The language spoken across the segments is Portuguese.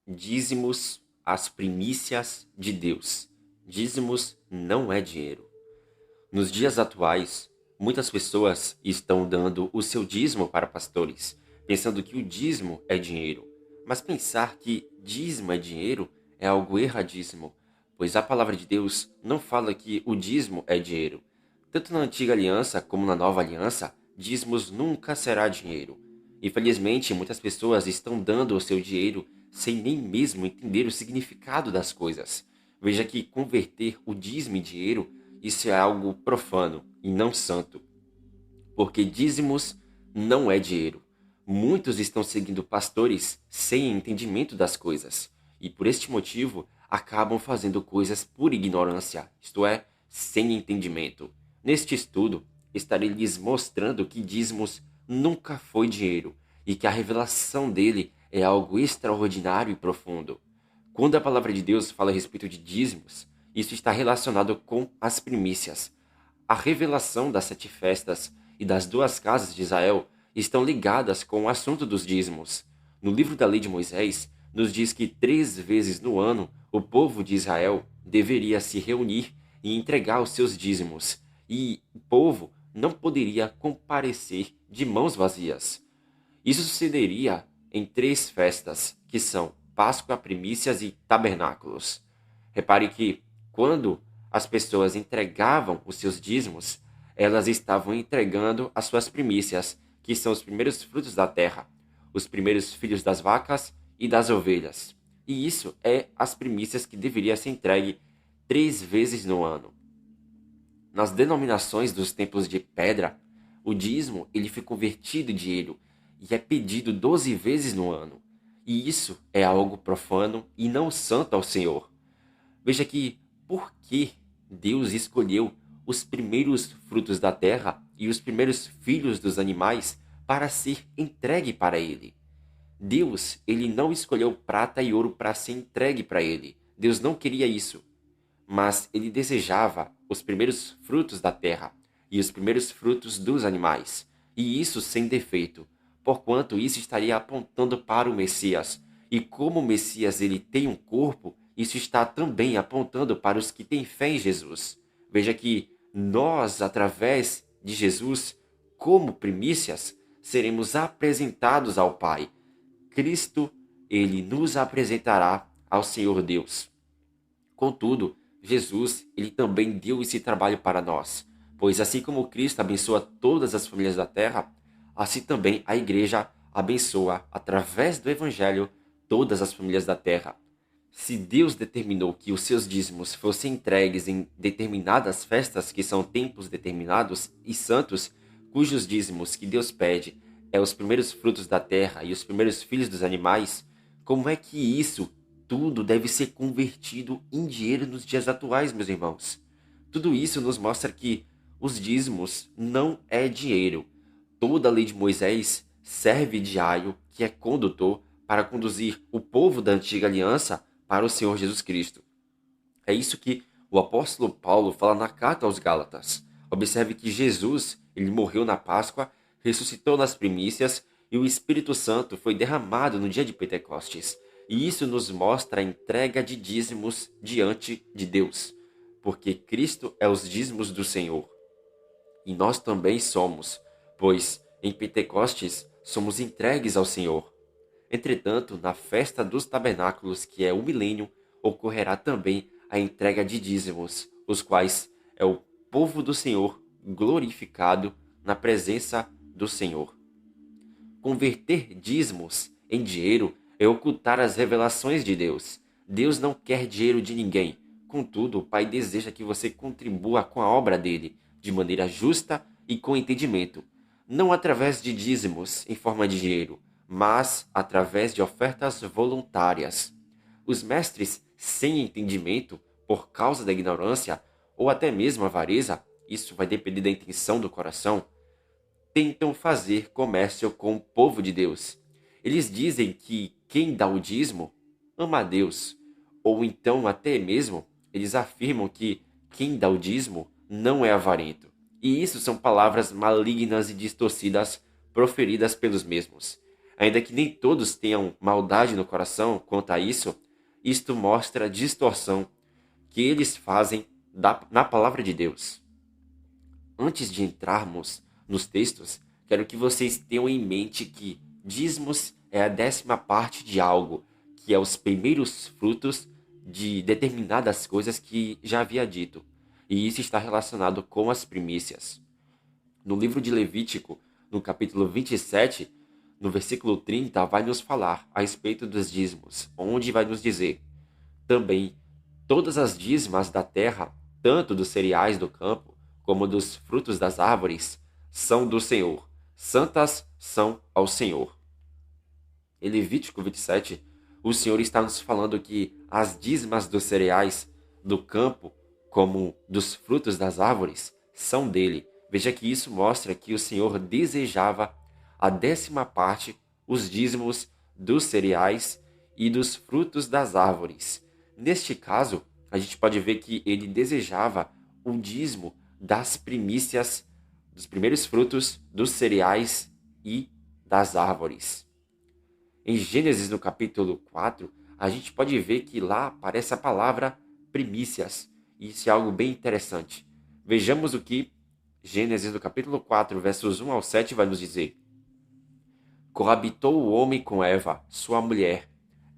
Dízimos, as primícias de Deus. Dízimos não é dinheiro. Nos dias atuais, muitas pessoas estão dando o seu dízimo para pastores, pensando que o dízimo é dinheiro. Mas pensar que dízimo é dinheiro é algo erradíssimo, pois a palavra de Deus não fala que o dízimo é dinheiro. Tanto na antiga aliança como na nova aliança, dízimos nunca será dinheiro. Infelizmente, muitas pessoas estão dando o seu dinheiro sem nem mesmo entender o significado das coisas. Veja que converter o dízimo em dinheiro, isso é algo profano e não santo, porque dízimos não é dinheiro. Muitos estão seguindo pastores sem entendimento das coisas e por este motivo acabam fazendo coisas por ignorância, isto é, sem entendimento. Neste estudo, estarei lhes mostrando que dízimos nunca foi dinheiro e que a revelação dele é algo extraordinário e profundo. Quando a palavra de Deus fala a respeito de dízimos, isso está relacionado com as primícias. A revelação das 7 festas e das 2 casas de Israel estão ligadas com o assunto dos dízimos. No livro da lei de Moisés, nos diz que 3 vezes no ano o povo de Israel deveria se reunir e entregar os seus dízimos, e o povo não poderia comparecer de mãos vazias. Isso sucederia em 3 festas, que são Páscoa, Primícias e Tabernáculos. Repare que, quando as pessoas entregavam os seus dízimos, elas estavam entregando as suas primícias, que são os primeiros frutos da terra, os primeiros filhos das vacas e das ovelhas. E isso é as primícias que deveria ser entregue 3 vezes no ano. Nas denominações dos templos de pedra, o dízimo ele foi convertido em dinheiro e é pedido 12 vezes no ano. E isso é algo profano e não santo ao Senhor. Veja que por que Deus escolheu os primeiros frutos da terra e os primeiros filhos dos animais para ser entregue para ele. Deus, ele não escolheu prata e ouro para ser entregue para ele. Deus não queria isso, mas ele desejava os primeiros frutos da terra e os primeiros frutos dos animais, e isso sem defeito, porquanto isso estaria apontando para o Messias. E como o Messias ele tem um corpo, isso está também apontando para os que têm fé em Jesus. Veja que nós, através de Jesus, como primícias, seremos apresentados ao Pai. Cristo, ele nos apresentará ao Senhor Deus. Contudo, Jesus, ele também deu esse trabalho para nós, pois assim como Cristo abençoa todas as famílias da terra, assim também a igreja abençoa, através do evangelho, todas as famílias da terra. Se Deus determinou que os seus dízimos fossem entregues em determinadas festas, que são tempos determinados e santos, cujos dízimos que Deus pede é os primeiros frutos da terra e os primeiros filhos dos animais, como é que isso tudo deve ser convertido em dinheiro nos dias atuais, meus irmãos? Tudo isso nos mostra que os dízimos não é dinheiro. Toda a lei de Moisés serve de aio, que é condutor, para conduzir o povo da antiga aliança para o Senhor Jesus Cristo. É isso que o apóstolo Paulo fala na carta aos Gálatas. Observe que Jesus, ele morreu na Páscoa, ressuscitou nas primícias e o Espírito Santo foi derramado no dia de Pentecostes. E isso nos mostra a entrega de dízimos diante de Deus, porque Cristo é os dízimos do Senhor. E nós também somos, pois em Pentecostes somos entregues ao Senhor. Entretanto, na festa dos tabernáculos, que é o milênio, ocorrerá também a entrega de dízimos, os quais é o povo do Senhor glorificado na presença do Senhor. Converter dízimos em dinheiro é ocultar as revelações de Deus. Deus não quer dinheiro de ninguém. Contudo, o Pai deseja que você contribua com a obra dele, de maneira justa e com entendimento. Não através de dízimos em forma de dinheiro, mas através de ofertas voluntárias. Os mestres sem entendimento, por causa da ignorância ou até mesmo avareza, isso vai depender da intenção do coração, tentam fazer comércio com o povo de Deus. Eles dizem que quem dá o dízimo ama a Deus, ou então até mesmo eles afirmam que quem dá o dízimo não é avarento. E isso são palavras malignas e distorcidas proferidas pelos mesmos. Ainda que nem todos tenham maldade no coração quanto a isso, isto mostra a distorção que eles fazem na palavra de Deus. Antes de entrarmos nos textos, quero que vocês tenham em mente que dízimos é a 10ª parte de algo, que é os primeiros frutos de determinadas coisas que já havia dito. E isso está relacionado com as primícias. No livro de Levítico, no capítulo 27, no versículo 30, vai nos falar a respeito dos dízimos, onde vai nos dizer: também todas as dízimas da terra, tanto dos cereais do campo, como dos frutos das árvores, são do Senhor. Santas são ao Senhor. Em Levítico 27, o Senhor está nos falando que as dízimas dos cereais do campo, como dos frutos das árvores, são dele. Veja que isso mostra que o Senhor desejava a 10ª parte, os dízimos dos cereais e dos frutos das árvores. Neste caso, a gente pode ver que ele desejava o dízimo das primícias, dos primeiros frutos dos cereais e das árvores. Em Gênesis, no capítulo 4, a gente pode ver que lá aparece a palavra primícias. E isso é algo bem interessante. Vejamos o que Gênesis, no capítulo 4, versos 1 ao 7, vai nos dizer. Coabitou o homem com Eva, sua mulher.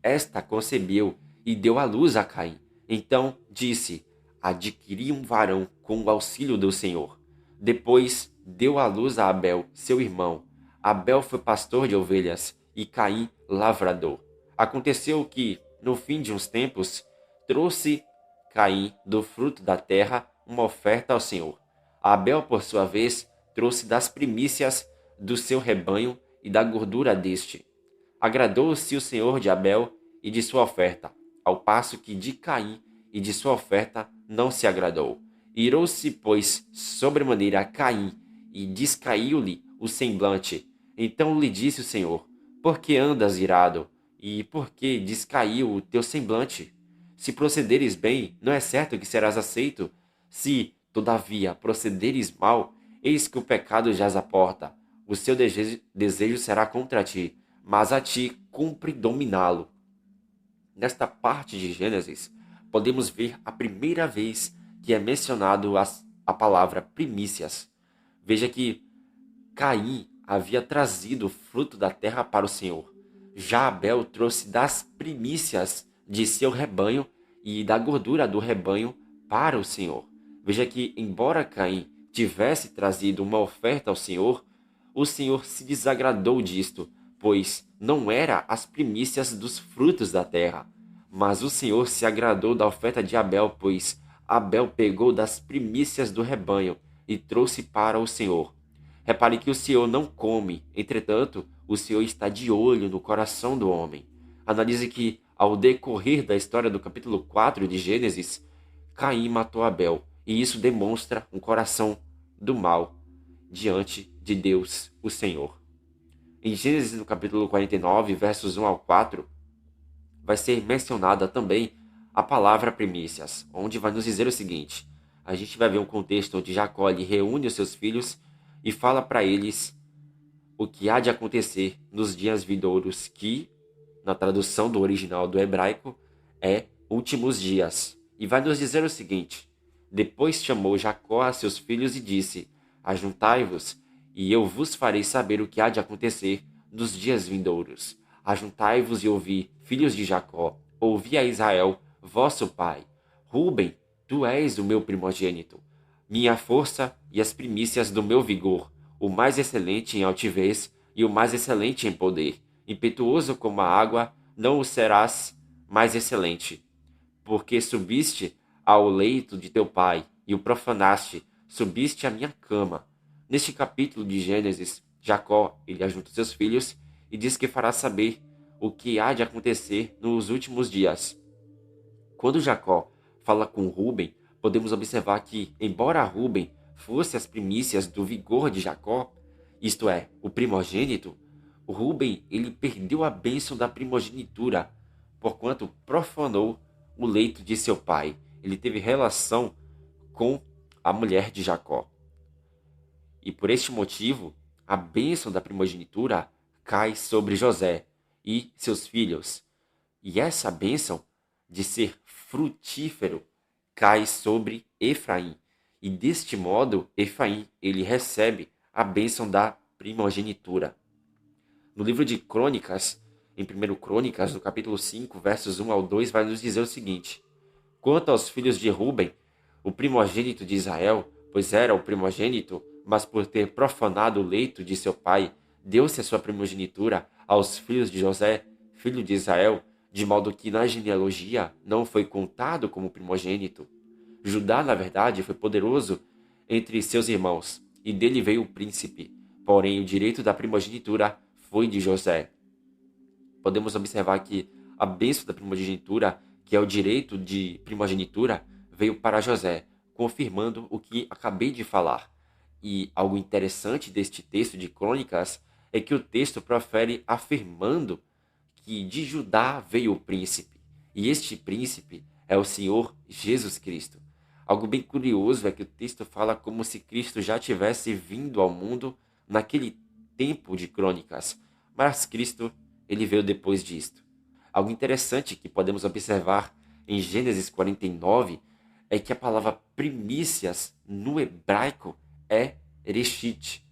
Esta concebeu e deu à luz a Caim. Então disse: adquiri um varão com o auxílio do Senhor. Depois deu à luz a Abel, seu irmão. Abel foi pastor de ovelhas e Caim lavrador. Aconteceu que, no fim de uns tempos, trouxe Caim do fruto da terra uma oferta ao Senhor. Abel, por sua vez, trouxe das primícias do seu rebanho e da gordura deste. Agradou-se o Senhor de Abel e de sua oferta, ao passo que de Caim e de sua oferta não se agradou. Irou-se, pois, sobremaneira a Caim, e descaiu-lhe o semblante. Então lhe disse o Senhor: por que andas irado? E por que descaiu o teu semblante? Se procederes bem, não é certo que serás aceito? Se, todavia, procederes mal, eis que o pecado jaz à porta. O seu desejo será contra ti, mas a ti cumpre dominá-lo. Nesta parte de Gênesis, podemos ver a primeira vez que é mencionado a palavra primícias. Veja que Caim havia trazido o fruto da terra para o Senhor. Já Abel trouxe das primícias de seu rebanho e da gordura do rebanho para o Senhor. Veja que, embora Caim tivesse trazido uma oferta ao Senhor, o Senhor se desagradou disto, pois não era as primícias dos frutos da terra. Mas o Senhor se agradou da oferta de Abel, pois Abel pegou das primícias do rebanho e trouxe para o Senhor. Repare que o Senhor não come, entretanto, o Senhor está de olho no coração do homem. Analise que, ao decorrer da história do capítulo 4 de Gênesis, Caim matou Abel, e isso demonstra um coração do mal diante de Deus, o Senhor. Em Gênesis, no capítulo 49, versos 1 ao 4, vai ser mencionada também a palavra primícias, onde vai nos dizer o seguinte: a gente vai ver um contexto onde Jacó reúne os seus filhos e fala para eles o que há de acontecer nos dias vindouros, que, na tradução do original do hebraico, é últimos dias. E vai nos dizer o seguinte: depois chamou Jacó a seus filhos e disse: ajuntai-vos, e eu vos farei saber o que há de acontecer nos dias vindouros. Ajuntai-vos e ouvi, filhos de Jacó, ouvi a Israel, vosso pai. Ruben, tu és o meu primogênito, minha força e as primícias do meu vigor, o mais excelente em altivez e o mais excelente em poder. Impetuoso como a água, não o serás mais excelente. Porque subiste ao leito de teu pai e o profanaste, subiste à minha cama. Neste capítulo de Gênesis, Jacó, ele ajunta seus filhos e diz que fará saber o que há de acontecer nos últimos dias. Quando Jacó fala com Ruben, podemos observar que, embora Ruben fosse as primícias do vigor de Jacó, isto é, o primogênito, Ruben ele perdeu a bênção da primogenitura, porquanto profanou o leito de seu pai. Ele teve relação com a mulher de Jacó. E por este motivo, a bênção da primogenitura cai sobre José e seus filhos. E essa bênção de ser frutífero cai sobre Efraim. E deste modo, Efraim, ele recebe a bênção da primogenitura. No livro de Crônicas, em 1 Crônicas, no capítulo 5, versos 1 ao 2, vai nos dizer o seguinte: Quanto aos filhos de Ruben, o primogênito de Israel, pois era o primogênito, mas por ter profanado o leito de seu pai, deu-se a sua primogenitura aos filhos de José, filho de Israel, de modo que na genealogia não foi contado como primogênito. Judá, na verdade, foi poderoso entre seus irmãos, e dele veio o príncipe. Porém, o direito da primogenitura foi de José. Podemos observar que a bênção da primogenitura, que é o direito de primogenitura, veio para José, confirmando o que acabei de falar. E algo interessante deste texto de Crônicas é que o texto profere afirmando que de Judá veio o príncipe, e este príncipe é o Senhor Jesus Cristo. Algo bem curioso é que o texto fala como se Cristo já tivesse vindo ao mundo naquele tempo de Crônicas, mas Cristo, ele veio depois disto. Algo interessante que podemos observar em Gênesis 49 é que a palavra primícias no hebraico é reshit.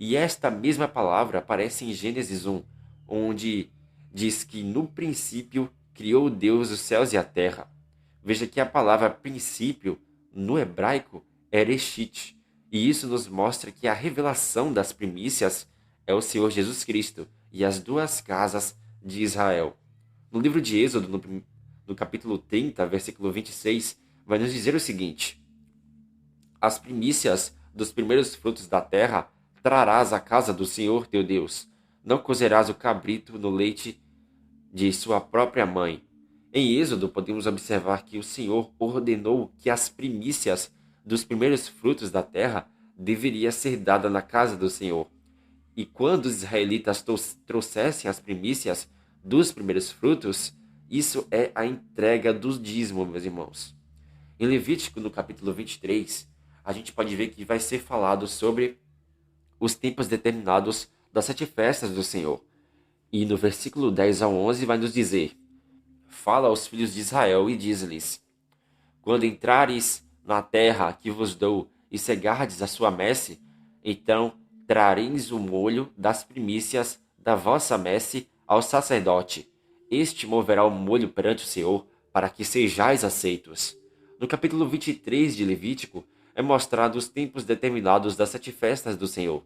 E esta mesma palavra aparece em Gênesis 1, onde diz que no princípio criou Deus os céus e a terra. Veja que a palavra princípio no hebraico é reshit. E isso nos mostra que a revelação das primícias é o Senhor Jesus Cristo e as duas casas de Israel. No livro de Êxodo, no capítulo 30, versículo 26, vai nos dizer o seguinte: As primícias dos primeiros frutos da terra trarás à casa do Senhor teu Deus. Não cozerás o cabrito no leite de sua própria mãe. Em Êxodo, podemos observar que o Senhor ordenou que as primícias dos primeiros frutos da terra deveria ser dada na casa do Senhor. E quando os israelitas trouxessem as primícias dos primeiros frutos, isso é a entrega do dízimo, meus irmãos. Em Levítico, no capítulo 23, a gente pode ver que vai ser falado sobre os tempos determinados das 7 festas do Senhor. E no versículo 10 ao 11 vai nos dizer: Fala aos filhos de Israel e diz-lhes: Quando entrares na terra que vos dou e cegardes a sua messe, então trareis o molho das primícias da vossa messe ao sacerdote. Este moverá o molho perante o Senhor, para que sejais aceitos. No capítulo 23 de Levítico, é mostrado os tempos determinados das 7 festas do Senhor.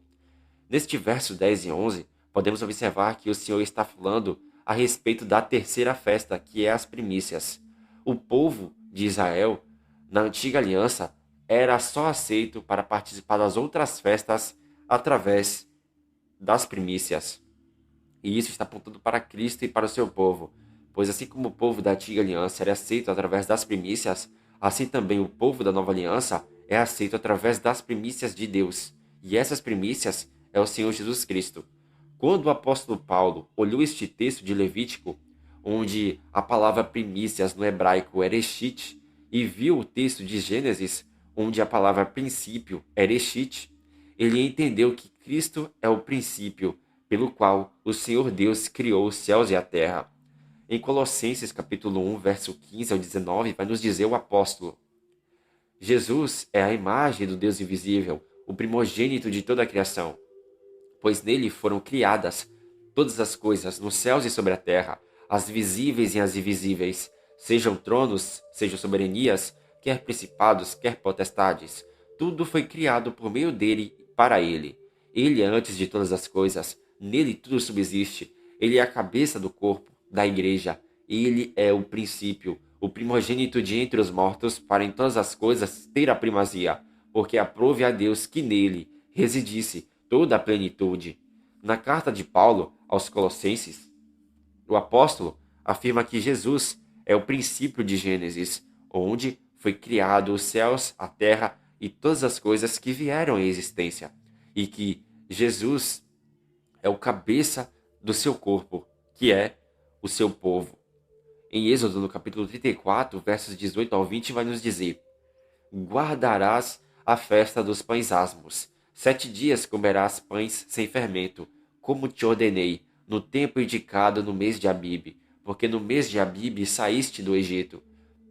Neste verso 10 e 11, podemos observar que o Senhor está falando a respeito da terceira festa, que é as primícias. O povo de Israel, na antiga aliança, era só aceito para participar das outras festas através das primícias. E isso está apontando para Cristo e para o seu povo, pois assim como o povo da antiga aliança era aceito através das primícias, assim também o povo da nova aliança é aceito através das primícias de Deus. E essas primícias é o Senhor Jesus Cristo. Quando o apóstolo Paulo olhou este texto de Levítico, onde a palavra primícias no hebraico é reshit, e viu o texto de Gênesis, onde a palavra princípio é reshit, ele entendeu que Cristo é o princípio pelo qual o Senhor Deus criou os céus e a terra. Em Colossenses capítulo 1, verso 15 ao 19, vai nos dizer o apóstolo: Jesus é a imagem do Deus invisível, o primogênito de toda a criação, pois nele foram criadas todas as coisas nos céus e sobre a terra, as visíveis e as invisíveis, sejam tronos, sejam soberanias, quer principados, quer potestades. Tudo foi criado por meio dele e para ele. Ele é antes de todas as coisas, nele tudo subsiste. Ele é a cabeça do corpo, da igreja. Ele é o princípio, o primogênito de entre os mortos, para em todas as coisas ter a primazia, porque aprove a Deus que nele residisse toda a plenitude. Na carta de Paulo aos Colossenses, o apóstolo afirma que Jesus é o princípio de Gênesis, onde foi criado os céus, a terra e todas as coisas que vieram em existência, e que Jesus é o cabeça do seu corpo, que é o seu povo. Em Êxodo, no capítulo 34, versos 18 ao 20, vai nos dizer: Guardarás a festa dos pães asmos. 7 dias comerás pães sem fermento, como te ordenei, no tempo indicado no mês de Abibe, porque no mês de Abibe saíste do Egito.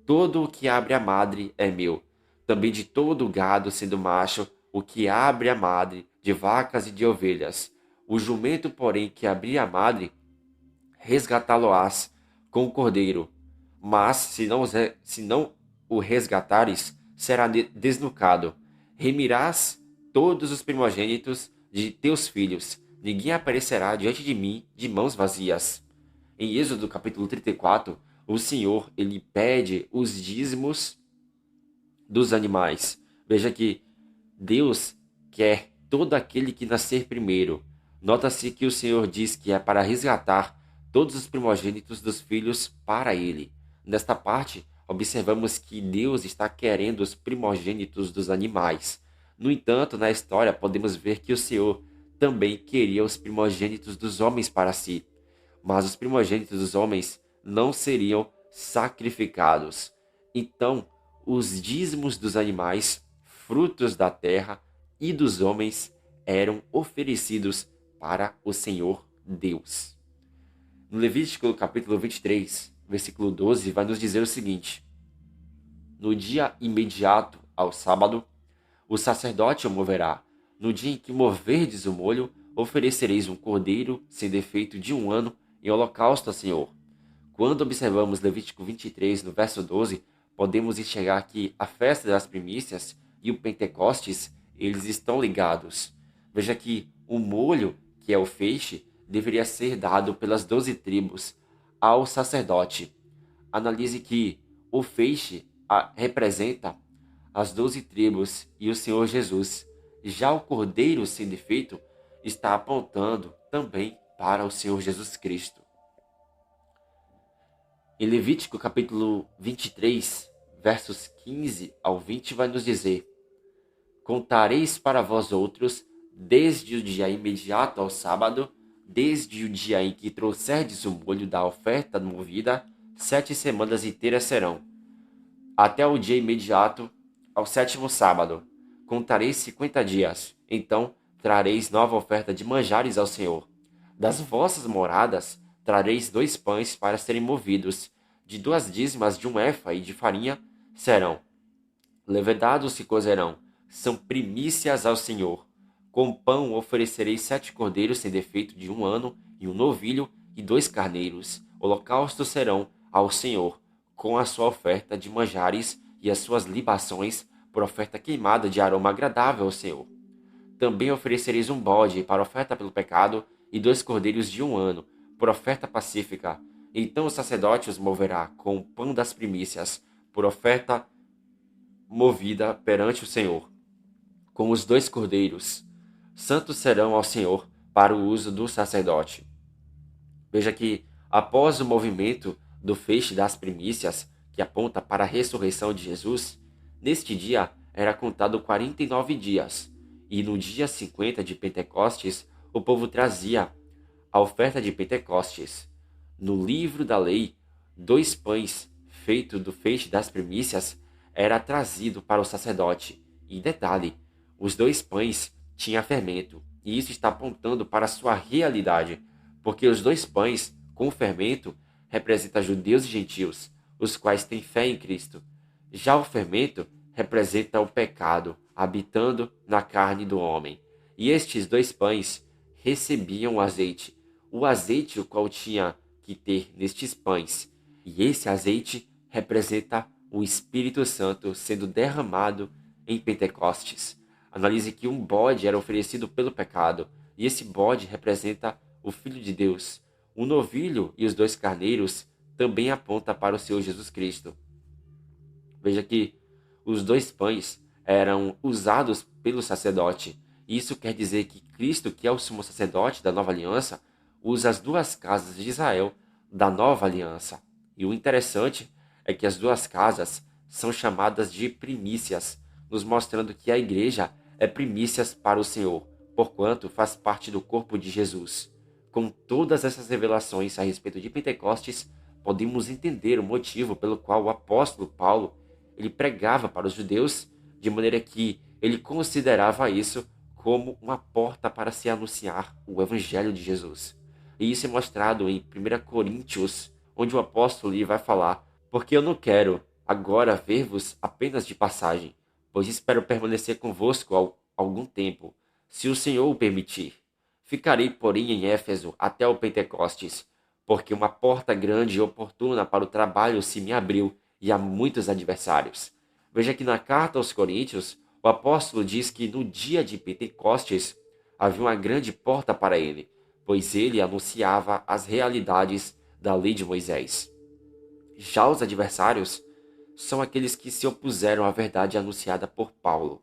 Todo o que abre a madre é meu. Também de todo o gado, sendo macho, o que abre a madre, de vacas e de ovelhas. O jumento, porém, que abrir a madre, resgatá-lo-ás com o cordeiro. Mas, se não o resgatares, será desnucado. Remirás todos os primogênitos de teus filhos. Ninguém aparecerá diante de mim de mãos vazias. Em Êxodo capítulo 34, o Senhor ele pede os dízimos dos animais. Veja que Deus quer todo aquele que nascer primeiro. Nota-se que o Senhor diz que é para resgatar todos os primogênitos dos filhos para ele. Nesta parte, observamos que Deus está querendo os primogênitos dos animais. No entanto, na história, podemos ver que o Senhor também queria os primogênitos dos homens para si. Mas os primogênitos dos homens não seriam sacrificados. Então, os dízimos dos animais, frutos da terra e dos homens eram oferecidos para o Senhor Deus. No Levítico capítulo 23, versículo 12, vai nos dizer o seguinte: no dia imediato ao sábado, o sacerdote o moverá. No dia em que moverdes o molho, oferecereis um cordeiro sem defeito de 1 ano em holocausto ao Senhor. Quando observamos Levítico 23, no verso 12, podemos enxergar que a festa das primícias e o Pentecostes, eles estão ligados. Veja que o molho, que é o feixe, deveria ser dado pelas 12 tribos ao sacerdote. Analise que o feixe representa as 12 tribos e o Senhor Jesus. Já o cordeiro sem defeito está apontando também para o Senhor Jesus Cristo. Em Levítico capítulo 23, versos 15 ao 20, vai nos dizer: contareis para vós outros, desde o dia imediato ao sábado, desde o dia em que trouxerdes o molho da oferta movida, 7 semanas inteiras serão, até o dia imediato ao 7º sábado. Contareis 50 dias, então trareis nova oferta de manjares ao Senhor. Das vossas moradas trareis 2 pães para serem movidos, de 2 dízimas de 1 efa e de farinha serão. Levedados se cozerão, são primícias ao Senhor. Com pão oferecereis 7 cordeiros sem defeito de 1 ano, e um novilho e 2 carneiros. Holocaustos serão ao Senhor, com a sua oferta de manjares e as suas libações, por oferta queimada de aroma agradável ao Senhor. Também oferecereis um bode para oferta pelo pecado, e 2 cordeiros de 1 ano, por oferta pacífica. Então o sacerdote os moverá com o pão das primícias, por oferta movida perante o Senhor, com os 2 cordeiros. Santos serão ao Senhor para o uso do sacerdote. Veja que, após o movimento do feixe das primícias, que aponta para a ressurreição de Jesus, neste dia era contado 49 dias, e no dia 50 de Pentecostes, o povo trazia a oferta de Pentecostes. No livro da lei, 2 pães feitos do feixe das primícias era trazido para o sacerdote. E detalhe, os 2 pães tinham fermento, e isso está apontando para a sua realidade, porque os 2 pães com fermento representam judeus e gentios, os quais têm fé em Cristo. Já o fermento representa o pecado habitando na carne do homem. E estes 2 pães recebiam o azeite o qual tinha que ter nestes pães. E esse azeite representa o Espírito Santo sendo derramado em Pentecostes. Analise que um bode era oferecido pelo pecado, e esse bode representa o Filho de Deus. O novilho e os 2 carneiros também apontam para o Senhor Jesus Cristo. Veja que os 2 pães eram usados pelo sacerdote. Isso quer dizer que Cristo, que é o sumo sacerdote da nova aliança, usa as 2 casas de Israel da nova aliança. E o interessante é que as 2 casas são chamadas de primícias, nos mostrando que a igreja é primícias para o Senhor, porquanto faz parte do corpo de Jesus. Com todas essas revelações a respeito de Pentecostes, podemos entender o motivo pelo qual o apóstolo Paulo ele pregava para os judeus, de maneira que ele considerava isso como uma porta para se anunciar o evangelho de Jesus. E isso é mostrado em 1 Coríntios, onde o apóstolo vai falar: porque eu não quero agora ver-vos apenas de passagem, pois espero permanecer convosco algum tempo, se o Senhor o permitir. Ficarei, porém, em Éfeso até o Pentecostes, porque uma porta grande e oportuna para o trabalho se me abriu e há muitos adversários. Veja que na carta aos Coríntios, o apóstolo diz que no dia de Pentecostes havia uma grande porta para ele, pois ele anunciava as realidades da lei de Moisés. Já os adversários são aqueles que se opuseram à verdade anunciada por Paulo.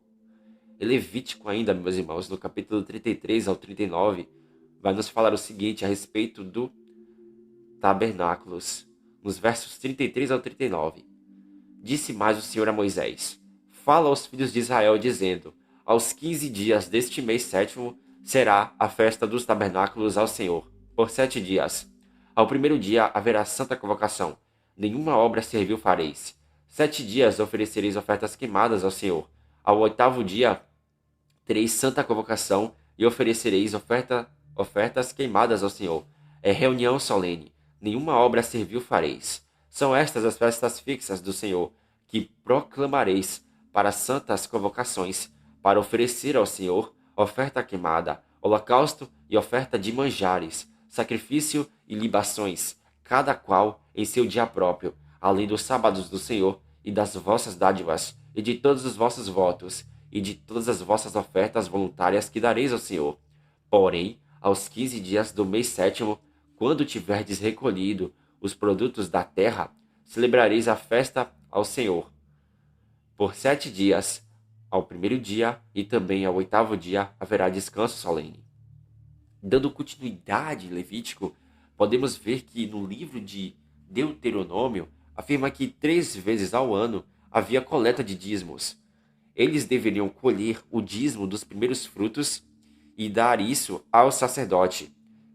E Levítico ainda, meus irmãos, no capítulo 33 ao 39, vai nos falar o seguinte a respeito do tabernáculos, nos versos 33 ao 39. Disse mais o Senhor a Moisés: fala aos filhos de Israel, dizendo: aos 15 dias deste mês sétimo será a festa dos tabernáculos ao Senhor, por 7 dias. Ao primeiro dia haverá santa convocação, nenhuma obra servil fareis. 7 dias oferecereis ofertas queimadas ao Senhor. Ao 8º dia tereis santa convocação e oferecereis ofertas queimadas ao Senhor. É reunião solene, nenhuma obra servil fareis. São estas as festas fixas do Senhor, que proclamareis para santas convocações, para oferecer ao Senhor oferta queimada, holocausto e oferta de manjares, sacrifício e libações, cada qual em seu dia próprio, além dos sábados do Senhor e das vossas dádivas, e de todos os vossos votos, e de todas as vossas ofertas voluntárias que dareis ao Senhor. Porém, aos 15 dias do mês sétimo, quando tiverdes recolhido os produtos da terra, celebrareis a festa ao Senhor. Por 7 dias, ao primeiro dia e também ao 8º dia, haverá descanso solene. Dando continuidade em Levítico, podemos ver que no livro de Deuteronômio afirma que 3 vezes ao ano havia coleta de dízimos. Eles deveriam colher o dízimo dos primeiros frutos e dar isso ao sacerdote.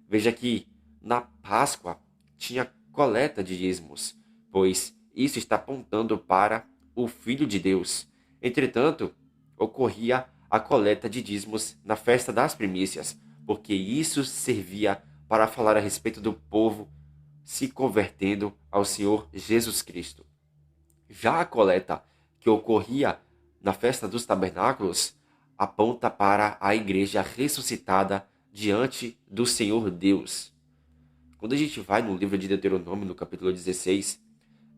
Veja que na Páscoa tinha coleta de dízimos, pois isso está apontando para o Filho de Deus. Entretanto, ocorria a coleta de dízimos na festa das primícias, porque isso servia para falar a respeito do povo se convertendo ao Senhor Jesus Cristo. Já a coleta que ocorria na festa dos tabernáculos aponta para a igreja ressuscitada diante do Senhor Deus. Quando a gente vai no livro de Deuteronômio, no capítulo 16,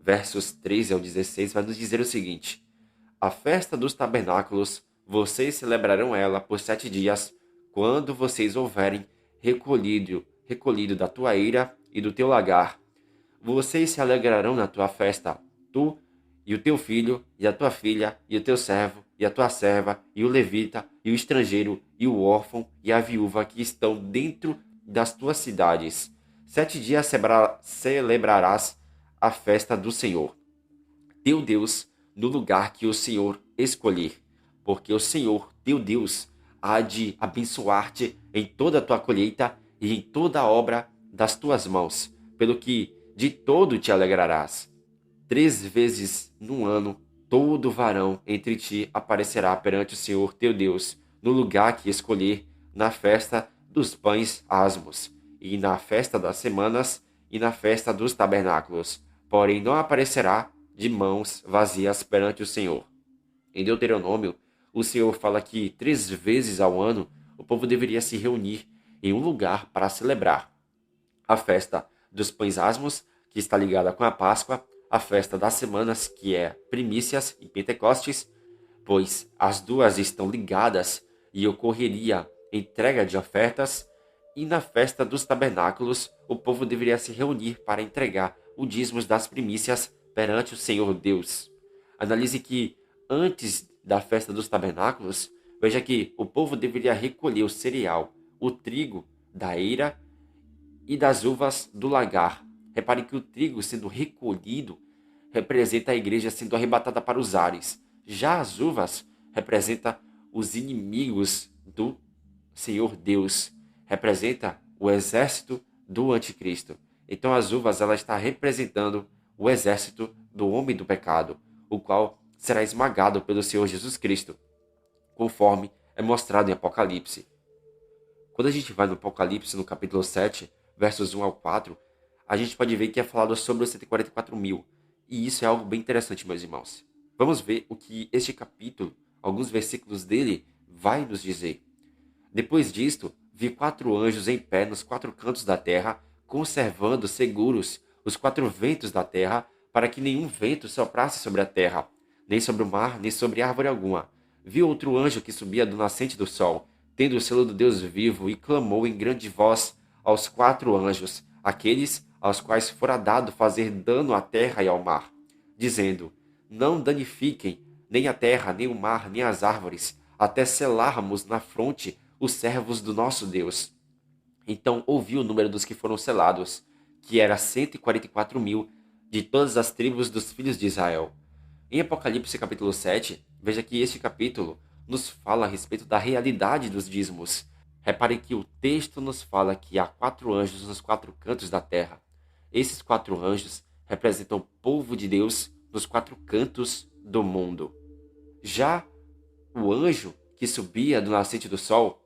versos 13 ao 16, vai nos dizer o seguinte: a festa dos tabernáculos, vocês celebrarão ela por 7 dias, quando vocês houverem recolhido da tua eira e do teu lagar. Vocês se alegrarão na tua festa, tu e o teu filho, e a tua filha, e o teu servo, e a tua serva, e o levita, e o estrangeiro, e o órfão, e a viúva que estão dentro das tuas cidades. 7 dias celebrarás a festa do Senhor, teu Deus, no lugar que o Senhor escolher, porque o Senhor, teu Deus, há de abençoar-te em toda a tua colheita e em toda a obra das tuas mãos, pelo que de todo te alegrarás. 3 vezes no ano, todo varão entre ti aparecerá perante o Senhor teu Deus, no lugar que escolher, na festa dos pães asmos, e na festa das semanas, e na festa dos tabernáculos. Porém não aparecerá de mãos vazias perante o Senhor. Em Deuteronômio, o Senhor fala que 3 vezes ao ano o povo deveria se reunir em um lugar para celebrar a festa dos pães asmos, que está ligada com a Páscoa, a festa das semanas, que é primícias e Pentecostes, pois as duas estão ligadas e ocorreria entrega de ofertas, e na festa dos tabernáculos o povo deveria se reunir para entregar o dízimo das primícias perante o Senhor Deus. Analise que antes da festa dos tabernáculos, veja que o povo deveria recolher o cereal, o trigo da eira e das uvas do lagar. Repare que o trigo sendo recolhido representa a igreja sendo arrebatada para os ares. Já as uvas representam os inimigos do Senhor Deus. Representa o exército do anticristo. Então as uvas ela está representando o exército do homem do pecado, o qual será esmagado pelo Senhor Jesus Cristo, conforme é mostrado em Apocalipse. Quando a gente vai no Apocalipse, no capítulo 7, versos 1 ao 4, a gente pode ver que é falado sobre os 144 mil. E isso é algo bem interessante, meus irmãos. Vamos ver o que este capítulo, alguns versículos dele, vai nos dizer. Depois disto, vi 4 anjos em pé nos 4 cantos da terra, conservando seguros os 4 ventos da terra, para que nenhum vento soprasse sobre a terra, nem sobre o mar, nem sobre árvore alguma. Vi outro anjo que subia do nascente do sol, tendo o selo do Deus vivo, e clamou em grande voz aos 4 anjos, aqueles aos quais fora dado fazer dano à terra e ao mar, dizendo: Não danifiquem nem a terra, nem o mar, nem as árvores, até selarmos na fronte os servos do nosso Deus. Então ouvi o número dos que foram selados, que era 144 mil, de todas as tribos dos filhos de Israel. Em Apocalipse capítulo 7, veja que este capítulo nos fala a respeito da realidade dos dízimos. Repare que o texto nos fala que há 4 anjos nos 4 cantos da terra. Esses 4 anjos representam o povo de Deus nos 4 cantos do mundo. Já o anjo que subia do nascente do sol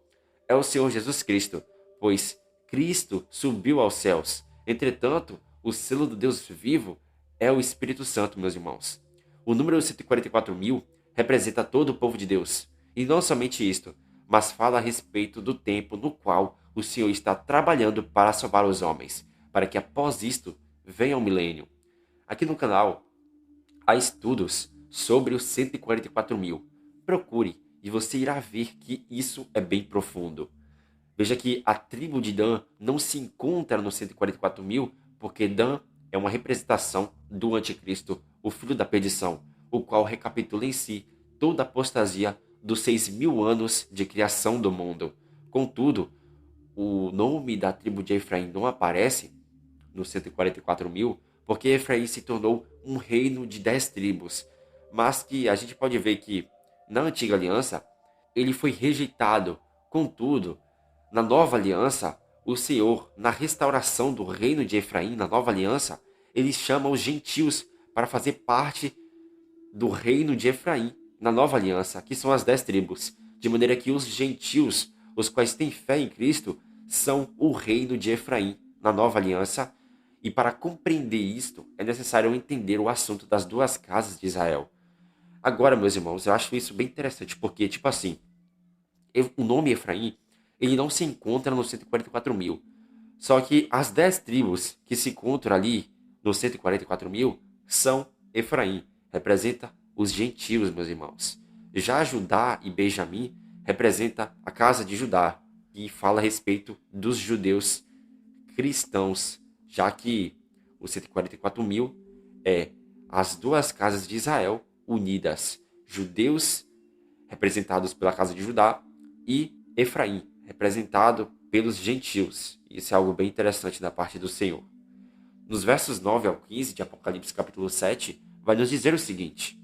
é o Senhor Jesus Cristo, pois Cristo subiu aos céus. Entretanto, o selo do Deus vivo é o Espírito Santo, meus irmãos. O número 144 mil representa todo o povo de Deus. E não somente isto, mas fala a respeito do tempo no qual o Senhor está trabalhando para salvar os homens, para que após isto venha o milênio. Aqui no canal há estudos sobre os 144 mil. Procure e você irá ver que isso é bem profundo. Veja que a tribo de Dan não se encontra nos 144 mil, porque Dan é uma representação do anticristo, o filho da perdição, o qual recapitula em si toda a apostasia dos 6.000 anos de criação do mundo. Contudo, o nome da tribo de Efraim não aparece nos 144 mil, porque Efraim se tornou um reino de 10 tribos, mas que a gente pode ver que na antiga aliança ele foi rejeitado. Contudo, na nova aliança, o Senhor, na restauração do reino de Efraim, na nova aliança, ele chama os gentios para fazer parte do reino de Efraim, na nova aliança, que são as 10 tribos, de maneira que os gentios, os quais têm fé em Cristo, são o reino de Efraim, na nova aliança. E para compreender isto, é necessário entender o assunto das 2 casas de Israel. Agora, meus irmãos, eu acho isso bem interessante, porque, tipo assim, o nome Efraim, ele não se encontra nos 144 mil. Só que as 10 tribos que se encontram ali nos 144 mil são Efraim, representa os gentios, meus irmãos. Já Judá e Benjamim representa a casa de Judá, que fala a respeito dos judeus cristãos, já que os 144 mil é as 2 casas de Israel unidas, judeus representados pela casa de Judá e Efraim, representado pelos gentios. Isso é algo bem interessante da parte do Senhor. Nos versos 9 ao 15 de Apocalipse capítulo 7, vai nos dizer o seguinte: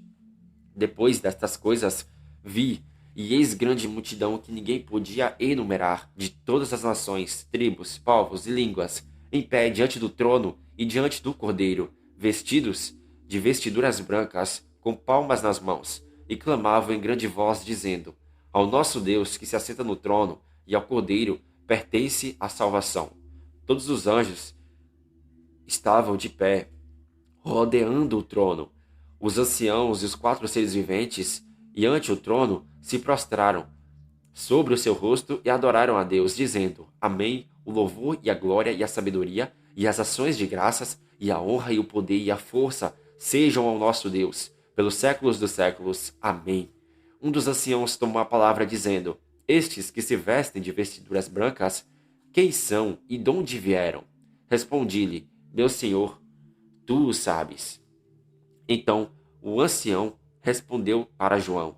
Depois destas coisas vi, e eis grande multidão que ninguém podia enumerar, de todas as nações, tribos, povos e línguas, em pé diante do trono e diante do Cordeiro, vestidos de vestiduras brancas, com palmas nas mãos, e clamavam em grande voz, dizendo: Ao nosso Deus que se assenta no trono e ao Cordeiro pertence a salvação. Todos os anjos estavam de pé, rodeando o trono. Os anciãos e os 4 seres viventes, e ante o trono, se prostraram sobre o seu rosto e adoraram a Deus, dizendo: Amém, o louvor e a glória e a sabedoria e as ações de graças e a honra e o poder e a força sejam ao nosso Deus, pelos séculos dos séculos. Amém. Um dos anciãos tomou a palavra, dizendo: Estes que se vestem de vestiduras brancas, quem são e de onde vieram? Respondi-lhe: Meu Senhor, tu o sabes. Então o ancião respondeu para João: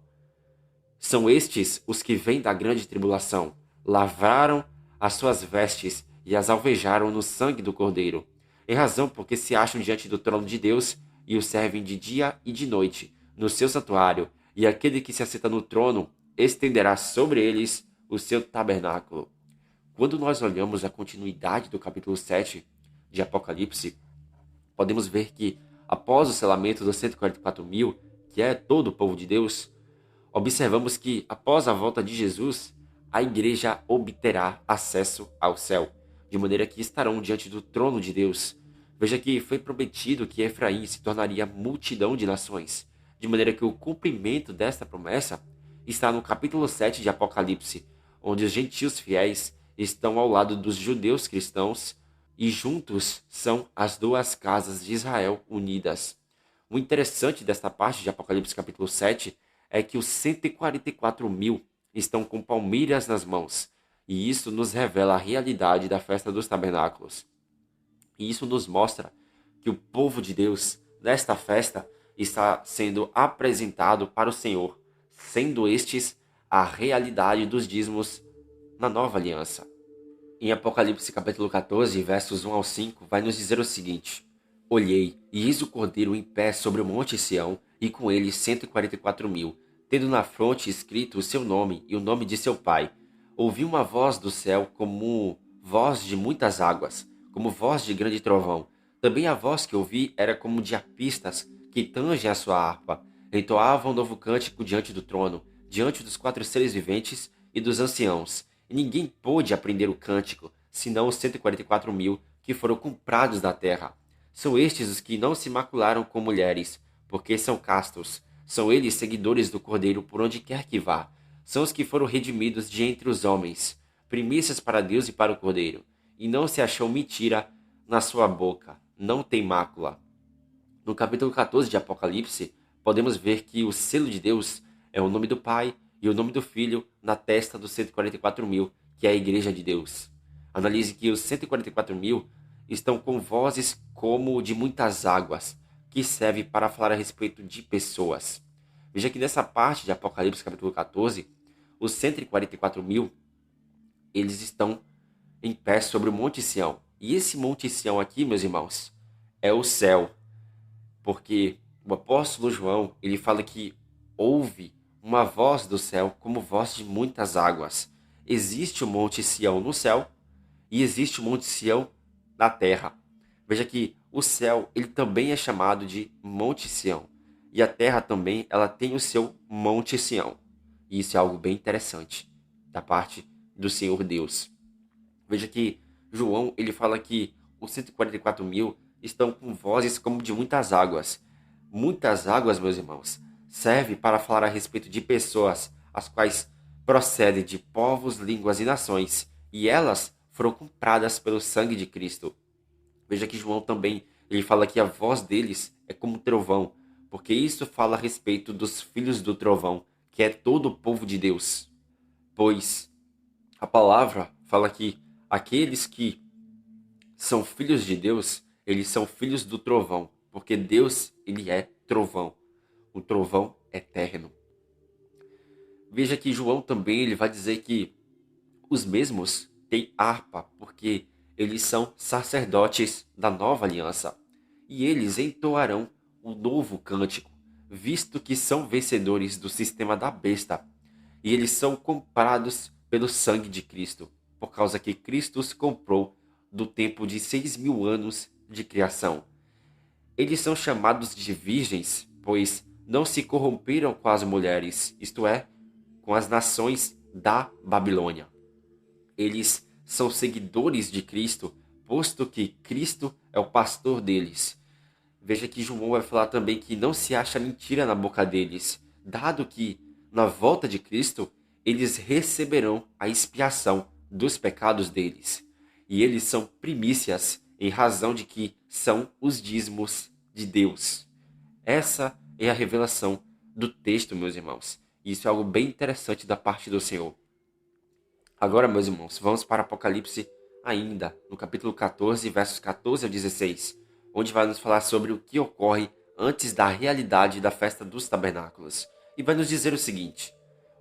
São estes os que vêm da grande tribulação, lavraram as suas vestes e as alvejaram no sangue do Cordeiro, em razão porque se acham diante do trono de Deus e o servem de dia e de noite no seu santuário, e aquele que se assenta no trono estenderá sobre eles o seu tabernáculo. Quando nós olhamos a continuidade do capítulo 7 de Apocalipse, podemos ver que, após o selamento dos 144 mil, que é todo o povo de Deus, observamos que, após a volta de Jesus, a igreja obterá acesso ao céu, de maneira que estarão diante do trono de Deus. Veja que foi prometido que Efraim se tornaria multidão de nações, de maneira que o cumprimento desta promessa está no capítulo 7 de Apocalipse, onde os gentios fiéis estão ao lado dos judeus cristãos e juntos são as duas casas de Israel unidas. O interessante desta parte de Apocalipse capítulo 7 é que os 144.000 estão com palmeiras nas mãos, e isso nos revela a realidade da festa dos tabernáculos. E isso nos mostra que o povo de Deus, nesta festa, está sendo apresentado para o Senhor, sendo estes a realidade dos dízimos na nova aliança. Em Apocalipse capítulo 14, versos 1 ao 5, vai nos dizer o seguinte: Olhei, e eis o Cordeiro em pé sobre o monte Sião, e com ele 144.000, tendo na fronte escrito o seu nome e o nome de seu pai. Ouvi uma voz do céu como voz de muitas águas, como voz de grande trovão. Também a voz que ouvi era como de arpistas que tangem a sua harpa. Entoavam um novo cântico diante do trono, diante dos 4 seres viventes e dos anciãos. E ninguém pôde aprender o cântico, senão os 144.000 que foram comprados da terra. São estes os que não se macularam com mulheres, porque são castos. São eles seguidores do Cordeiro por onde quer que vá. São os que foram redimidos de entre os homens, primícias para Deus e para o Cordeiro. E não se achou mentira na sua boca, não tem mácula. No capítulo 14 de Apocalipse, podemos ver que o selo de Deus é o nome do Pai e o nome do Filho na testa dos 144.000, que é a Igreja de Deus. Analise que os 144.000 estão com vozes como de muitas águas, que serve para falar a respeito de pessoas. Veja que nessa parte de Apocalipse capítulo 14, os 144.000, eles estão em pé sobre o Monte Sião. E esse Monte Sião aqui, meus irmãos, é o céu. Porque o apóstolo João, ele fala que ouve uma voz do céu como voz de muitas águas. Existe o Monte Sião no céu e existe o Monte Sião na terra. Veja que o céu, ele também é chamado de Monte Sião. E a terra também, ela tem o seu Monte Sião. E isso é algo bem interessante da parte do Senhor Deus. Veja que João, ele fala que os 144.000 estão com vozes como de muitas águas. Muitas águas, meus irmãos, serve para falar a respeito de pessoas, as quais procedem de povos, línguas e nações. E elas foram compradas pelo sangue de Cristo. Veja que João também, ele fala que a voz deles é como trovão, porque isso fala a respeito dos filhos do trovão, que é todo o povo de Deus. Pois a palavra fala que aqueles que são filhos de Deus, eles são filhos do trovão, porque Deus, ele é trovão, o trovão eterno. Veja que João também, ele vai dizer que os mesmos têm harpa, porque eles são sacerdotes da nova aliança, e eles entoarão o novo cântico, visto que são vencedores do sistema da besta, e eles são comprados pelo sangue de Cristo, por causa que Cristo os comprou do tempo de 6.000 anos de criação. Eles são chamados de virgens, pois não se corromperam com as mulheres, isto é, com as nações da Babilônia. Eles são seguidores de Cristo, posto que Cristo é o pastor deles. Veja que João vai falar também que não se acha mentira na boca deles, dado que, na volta de Cristo, eles receberão a expiação dos pecados deles. E eles são primícias em razão de que são os dízimos de Deus. Essa é a revelação do texto, meus irmãos. E isso é algo bem interessante da parte do Senhor. Agora, meus irmãos, vamos para Apocalipse ainda, no capítulo 14, versos 14 ao 16, onde vai nos falar sobre o que ocorre antes da realidade da festa dos tabernáculos. E vai nos dizer o seguinte: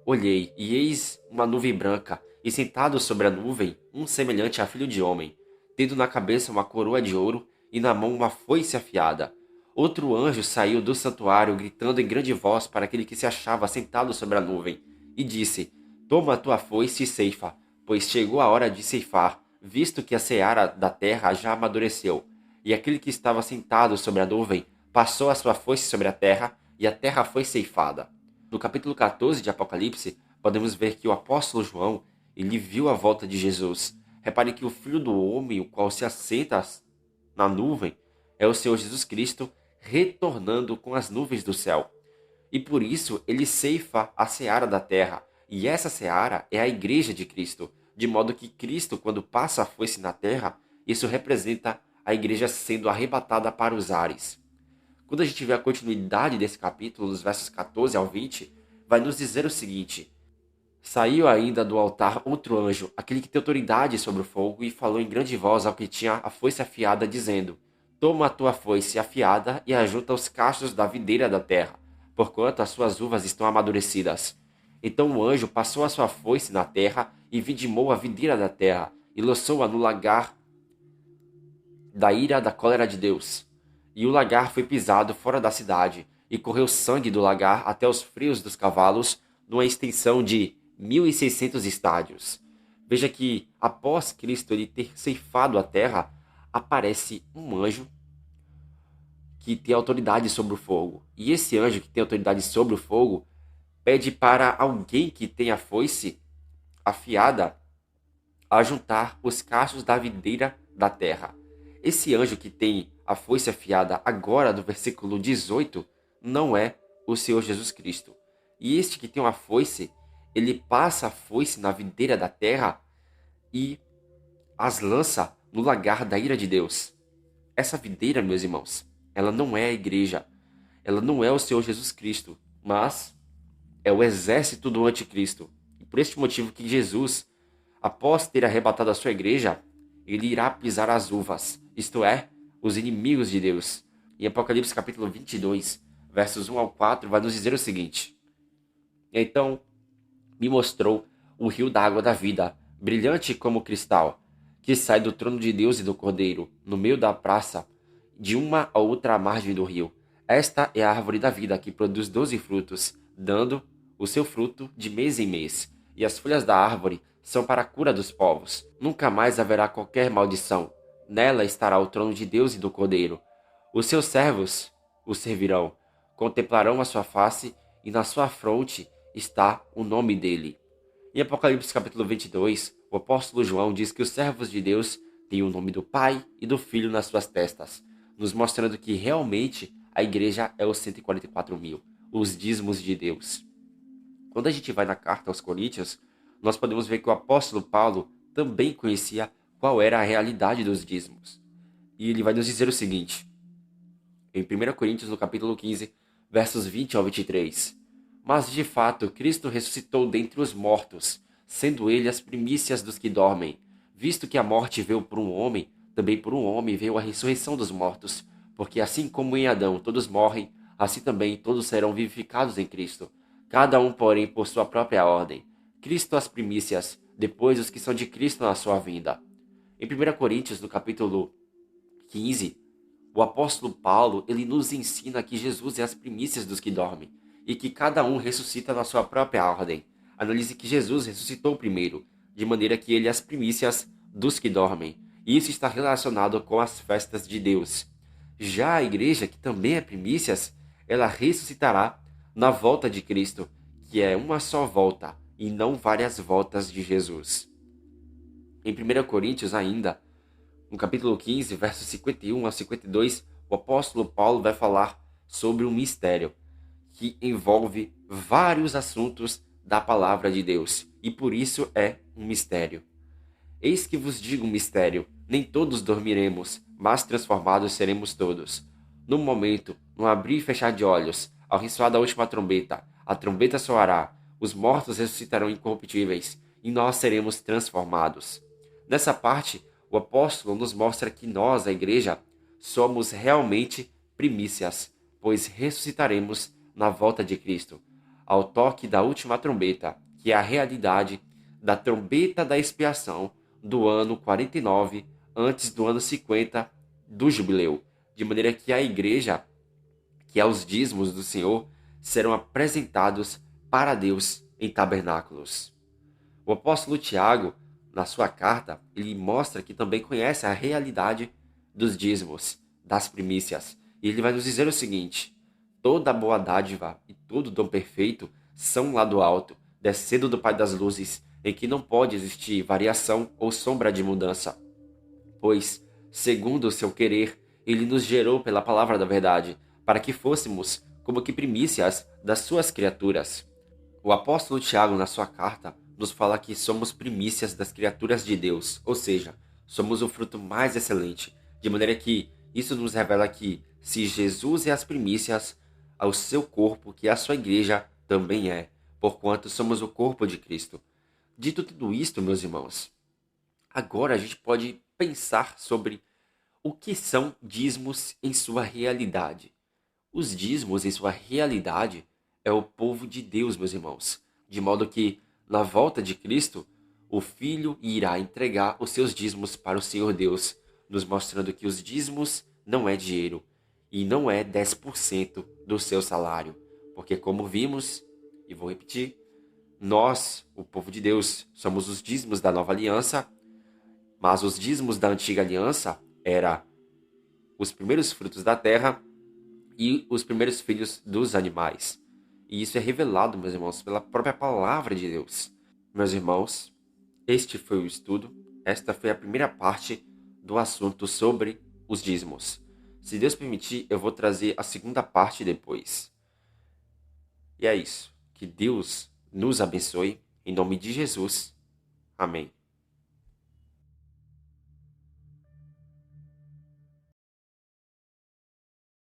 Olhei, e eis uma nuvem branca, e sentado sobre a nuvem, um semelhante a filho de homem, tendo na cabeça uma coroa de ouro, e na mão uma foice afiada. Outro anjo saiu do santuário, gritando em grande voz para aquele que se achava sentado sobre a nuvem, e disse: Toma a tua foice e ceifa, pois chegou a hora de ceifar, visto que a seara da terra já amadureceu. E aquele que estava sentado sobre a nuvem passou a sua foice sobre a terra, e a terra foi ceifada. No capítulo 14 de Apocalipse, podemos ver que o apóstolo João, ele viu a volta de Jesus. Repare que o Filho do Homem, o qual se assenta na nuvem, é o Senhor Jesus Cristo retornando com as nuvens do céu. E por isso ele ceifa a seara da terra. E essa seara é a igreja de Cristo. De modo que Cristo, quando passa a foice na terra, isso representa a igreja sendo arrebatada para os ares. Quando a gente vê a continuidade desse capítulo, nos versos 14 ao 20, vai nos dizer o seguinte: Saiu ainda do altar outro anjo, aquele que tem autoridade sobre o fogo, e falou em grande voz ao que tinha a foice afiada, dizendo: Toma a tua foice afiada e ajunta os cachos da videira da terra, porquanto as suas uvas estão amadurecidas. Então o anjo passou a sua foice na terra e vidimou a videira da terra, e lançou-a no lagar da ira da cólera de Deus. E o lagar foi pisado fora da cidade, e correu sangue do lagar até os freios dos cavalos, numa extensão de 1.600 estádios. Veja que, após Cristo ele ter ceifado a terra, aparece um anjo que tem autoridade sobre o fogo. E esse anjo que tem autoridade sobre o fogo pede para alguém que tenha foice afiada a juntar os cachos da videira da terra. Esse anjo que tem a foice afiada agora do versículo 18 não é o Senhor Jesus Cristo. E este que tem uma foice, ele passa a foice na videira da terra e as lança no lagar da ira de Deus. Essa videira, meus irmãos, ela não é a igreja, ela não é o Senhor Jesus Cristo, mas é o exército do anticristo. E por este motivo que Jesus, após ter arrebatado a sua igreja, ele irá pisar as uvas, isto é, os inimigos de Deus. Em Apocalipse capítulo 22, versos 1 ao 4, vai nos dizer o seguinte: Então me mostrou o rio da água da vida, brilhante como cristal, que sai do trono de Deus e do Cordeiro, no meio da praça, de uma a outra margem do rio. Esta é a árvore da vida, que produz 12 frutos, dando o seu fruto de mês em mês. E as folhas da árvore são para a cura dos povos. Nunca mais haverá qualquer maldição. Nela estará o trono de Deus e do Cordeiro. Os seus servos o servirão, contemplarão a sua face, e na sua fronte está o nome dele. Em Apocalipse capítulo 22, o apóstolo João diz que os servos de Deus têm o nome do Pai e do Filho nas suas testas, nos mostrando que realmente a igreja é os 144 mil, os dízimos de Deus. Quando a gente vai na carta aos Coríntios, nós podemos ver que o apóstolo Paulo também conhecia qual era a realidade dos dízimos. E ele vai nos dizer o seguinte, em 1 Coríntios, no capítulo 15, versos 20 ao 23. Mas, de fato, Cristo ressuscitou dentre os mortos, sendo ele as primícias dos que dormem. Visto que a morte veio por um homem, também por um homem veio a ressurreição dos mortos. Porque assim como em Adão todos morrem, assim também todos serão vivificados em Cristo. Cada um, porém, por sua própria ordem. Cristo as primícias, depois os que são de Cristo na sua vinda. Em 1 Coríntios, no capítulo 15, o apóstolo Paulo, ele nos ensina que Jesus é as primícias dos que dormem e que cada um ressuscita na sua própria ordem. Analise que Jesus ressuscitou primeiro, de maneira que ele é as primícias dos que dormem. E isso está relacionado com as festas de Deus. Já a igreja, que também é primícias, ela ressuscitará na volta de Cristo, que é uma só volta e não várias voltas de Jesus. Em 1 Coríntios ainda, no capítulo 15, versos 51 a 52, o apóstolo Paulo vai falar sobre um mistério que envolve vários assuntos da palavra de Deus, e por isso é um mistério. Eis que vos digo um mistério, nem todos dormiremos, mas transformados seremos todos. No momento, no abrir e fechar de olhos, ao ressoar da última trombeta, a trombeta soará, os mortos ressuscitarão incorruptíveis, e nós seremos transformados. Nessa parte, o apóstolo nos mostra que nós, a igreja, somos realmente primícias, pois ressuscitaremos na volta de Cristo, ao toque da última trombeta, que é a realidade da trombeta da expiação do ano 49, antes do ano 50 do jubileu, de maneira que a igreja, que é os dízimos do Senhor, serão apresentados para Deus em tabernáculos. O apóstolo Tiago, na sua carta, ele mostra que também conhece a realidade dos dízimos, das primícias. E ele vai nos dizer o seguinte: toda boa dádiva e todo dom perfeito são lá do alto, descendo do Pai das luzes, em que não pode existir variação ou sombra de mudança, pois, segundo o seu querer, ele nos gerou pela palavra da verdade, para que fôssemos como que primícias das suas criaturas. O apóstolo Tiago, na sua carta, nos fala que somos primícias das criaturas de Deus, ou seja, somos o fruto mais excelente, de maneira que isso nos revela que, se Jesus é as primícias, ao seu corpo, que é a sua igreja, também é, porquanto somos o corpo de Cristo. Dito tudo isto, meus irmãos, agora a gente pode pensar sobre o que são dízimos em sua realidade. Os dízimos, em sua realidade, é o povo de Deus, meus irmãos. De modo que, na volta de Cristo, o Filho irá entregar os seus dízimos para o Senhor Deus, nos mostrando que os dízimos não é dinheiro e não é 10% do seu salário. Porque, como vimos, e vou repetir, nós, o povo de Deus, somos os dízimos da nova aliança, mas os dízimos da antiga aliança era os primeiros frutos da terra e os primeiros filhos dos animais. E isso é revelado, meus irmãos, pela própria palavra de Deus. Meus irmãos, este foi o estudo. Esta foi a primeira parte do assunto sobre os dízimos. Se Deus permitir, eu vou trazer a segunda parte depois. E é isso. Que Deus nos abençoe. Em nome de Jesus. Amém.